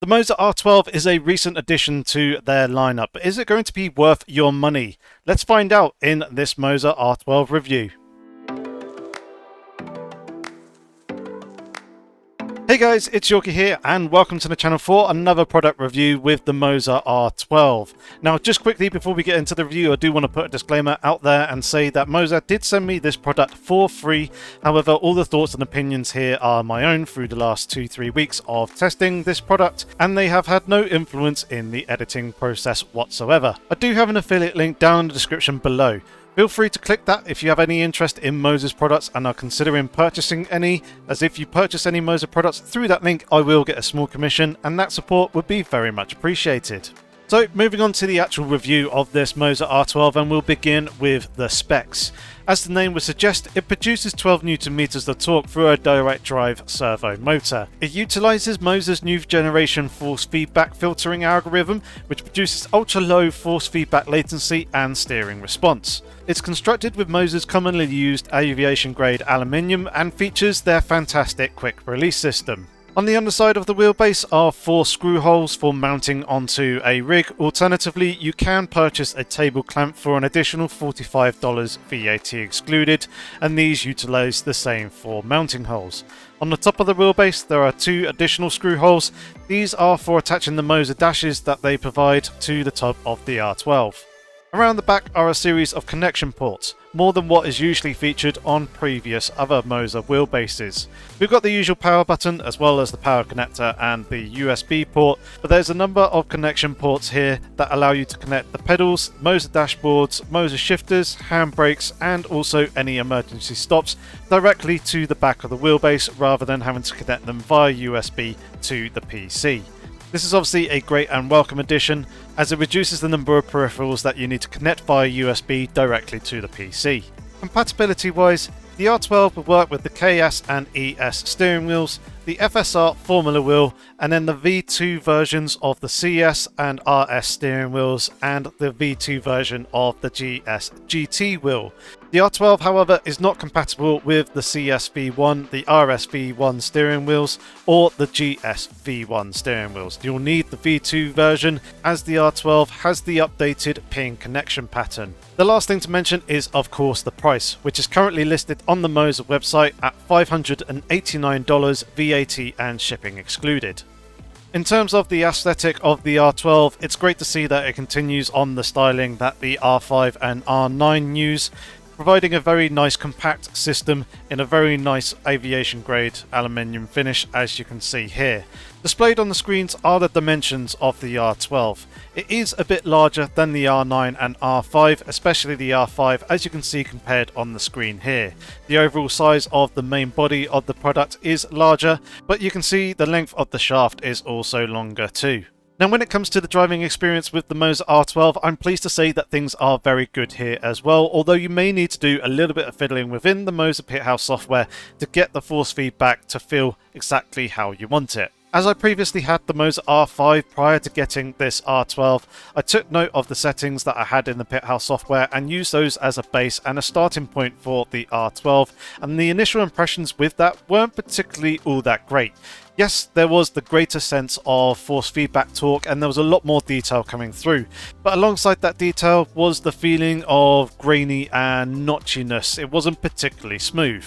The Moza R12 is a recent addition to their lineup, but is it going to be worth your money? Let's find out in this Moza R12 review. Hey guys, it's Yorkie here and welcome to the channel for another product review with the Moza R12. Now just quickly before we get into the review, I do want to put a disclaimer out there and say that Moza did send me this product for free. However, all the thoughts and opinions here are my own through the last 2-3 weeks of testing this product, and they have had no influence in the editing process whatsoever. I do have an affiliate link down in the description below. Feel free to click that if you have any interest in Moza's products and are considering purchasing any, as if you purchase any Moza products through that link, I will get a small commission and that support would be very much appreciated. So moving on to the actual review of this Moza R12, and we'll begin with the specs. As the name would suggest, it produces 12 Nm of torque through a direct drive servo motor. It utilises Moza's new generation force feedback filtering algorithm, which produces ultra low force feedback latency and steering response. It's constructed with Moza's commonly used aviation grade aluminium and features their fantastic quick release system. On the underside of the wheelbase are 4 screw holes for mounting onto a rig. Alternatively, you can purchase a table clamp for an additional $45 VAT excluded, and these utilise the same 4 mounting holes. On the top of the wheelbase there are 2 additional screw holes. These are for attaching the Moza dashes that they provide to the top of the R12. Around the back are a series of connection ports, more than what is usually featured on previous other Moza wheelbases. We've got the usual power button as well as the power connector and the USB port, but there's a number of connection ports here that allow you to connect the pedals, Moza dashboards, Moza shifters, handbrakes and also any emergency stops directly to the back of the wheelbase rather than having to connect them via USB to the PC. This is obviously a great and welcome addition, as it reduces the number of peripherals that you need to connect via USB directly to the PC. Compatibility wise, the R12 will work with the KS and ES steering wheels, the FSR Formula wheel, and then the V2 versions of the CS and RS steering wheels and the V2 version of the GS GT wheel. The R12, however, is not compatible with the CS V1, the RS V1 steering wheels, or the GS V1 steering wheels. You'll need the V2 version, as the R12 has the updated pin connection pattern. The last thing to mention is, of course, the price, which is currently listed on the Moza website at $589 VAT and shipping excluded. In terms of the aesthetic of the R12, it's great to see that it continues on the styling that the R5 and R9 use, providing a very nice compact system in a very nice aviation grade aluminium finish, as you can see here. Displayed on the screens are the dimensions of the R12. It is a bit larger than the R9 and R5, especially the R5, as you can see compared on the screen here. The overall size of the main body of the product is larger, but you can see the length of the shaft is also longer too. Now when it comes to the driving experience with the Moza R12, I'm pleased to say that things are very good here as well, although you may need to do a little bit of fiddling within the Moza Pithouse software to get the force feedback to feel exactly how you want it. As I previously had the Moza R5 prior to getting this R12, I took note of the settings that I had in the Pithouse software and used those as a base and a starting point for the R12, and the initial impressions with that weren't particularly all that great. Yes, there was the greater sense of force feedback torque and there was a lot more detail coming through, but alongside that detail was the feeling of grainy and notchiness. It wasn't particularly smooth.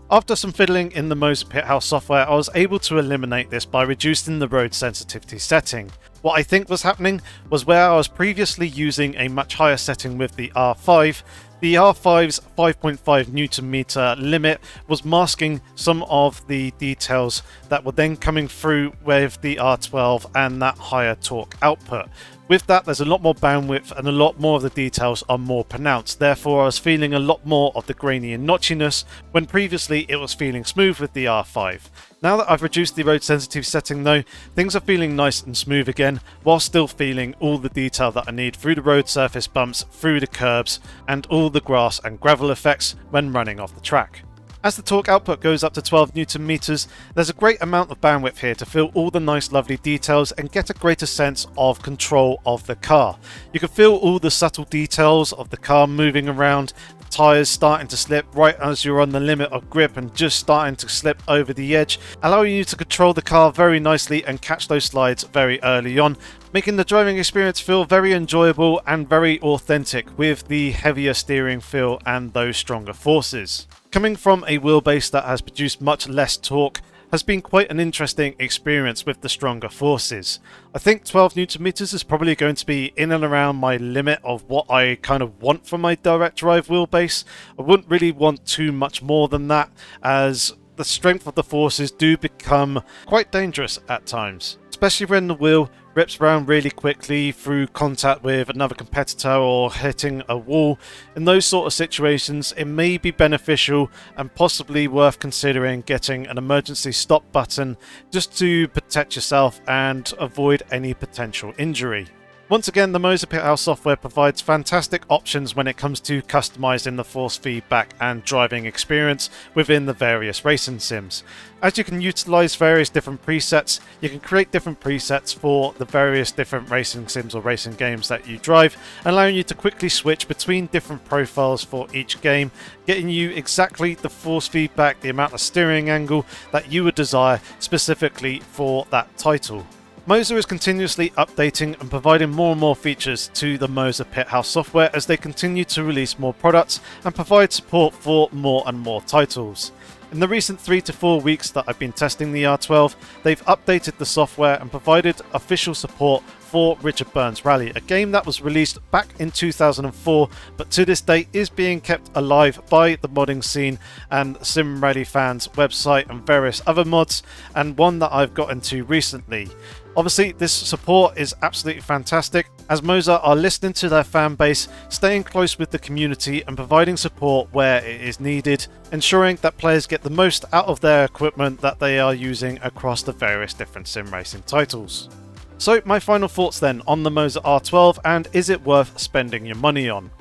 After some fiddling in the Moza Pithouse software, I was able to eliminate this by reducing the road sensitivity setting. What I think was happening was where I was previously using a much higher setting with the R5, the R5's 5.5 Nm limit was masking some of the details that were then coming through with the R12 and that higher torque output. With that, there's a lot more bandwidth and a lot more of the details are more pronounced. Therefore, I was feeling a lot more of the grainy and notchiness when previously it was feeling smooth with the R5. Now that I've reduced the road sensitive setting though, things are feeling nice and smooth again, while still feeling all the detail that I need through the road surface bumps, through the curbs, and all the grass and gravel effects when running off the track. As the torque output goes up to 12 Nm, there's a great amount of bandwidth here to feel all the nice lovely details and get a greater sense of control of the car. You can feel all the subtle details of the car moving around, the tyres starting to slip right as you're on the limit of grip and just starting to slip over the edge, allowing you to control the car very nicely and catch those slides very early on, making the driving experience feel very enjoyable and very authentic with the heavier steering feel and those stronger forces. Coming from a wheelbase that has produced much less torque has been quite an interesting experience with the stronger forces. I think 12 Newton meters is probably going to be in and around my limit of what I kind of want from my direct drive wheelbase. I wouldn't really want too much more than that, as the strength of the forces do become quite dangerous at times, especially when the wheel rips around really quickly through contact with another competitor or hitting a wall. In those sort of situations, it may be beneficial and possibly worth considering getting an emergency stop button just to protect yourself and avoid any potential injury. Once again, the Moza Pithouse software provides fantastic options when it comes to customizing the force feedback and driving experience within the various racing sims. As you can utilize various different presets, you can create different presets for the various different racing sims or racing games that you drive, allowing you to quickly switch between different profiles for each game, getting you exactly the force feedback, the amount of steering angle that you would desire specifically for that title. Moza is continuously updating and providing more and more features to the Moza Pithouse software as they continue to release more products and provide support for more and more titles. In the recent 3 to 4 weeks that I've been testing the R12, they've updated the software and provided official support for Richard Burns Rally, a game that was released back in 2004 but to this day is being kept alive by the modding scene and Sim Rally Fans website and various other mods, and one that I've got into recently. Obviously, this support is absolutely fantastic as Moza are listening to their fan base, staying close with the community and providing support where it is needed, ensuring that players get the most out of their equipment that they are using across the various different sim racing titles. So my final thoughts then on the Moza R12, and is it worth spending your money on?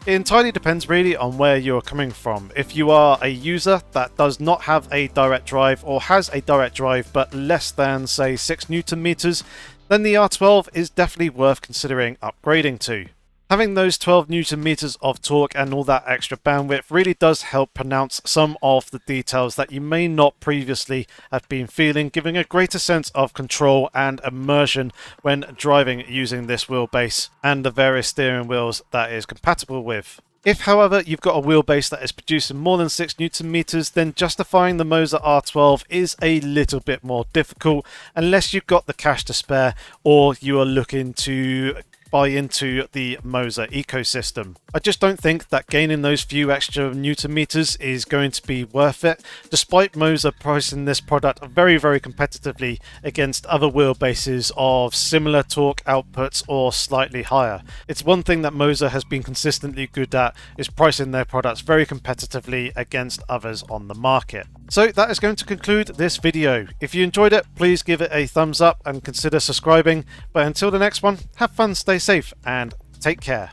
It entirely depends really on where you're coming from. If you are a user that does not have a direct drive or has a direct drive but less than say 6 Newton meters, then the R12 is definitely worth considering upgrading to. Having those 12 Newton meters of torque and all that extra bandwidth really does help pronounce some of the details that you may not previously have been feeling, giving a greater sense of control and immersion when driving using this wheelbase and the various steering wheels that is compatible with. If, however, you've got a wheelbase that is producing more than 6 Newton meters, then justifying the Moza R12 is a little bit more difficult unless you've got the cash to spare or you are looking to buy into the Moza ecosystem. I just don't think that gaining those few extra Newton meters is going to be worth it, despite Moza pricing this product very, very competitively against other wheelbases of similar torque outputs or slightly higher. It's one thing that Moza has been consistently good at, is pricing their products very competitively against others on the market. So that is going to conclude this video. If you enjoyed it, please give it a thumbs up and consider subscribing. But until the next one, have fun, stay safe, and take care.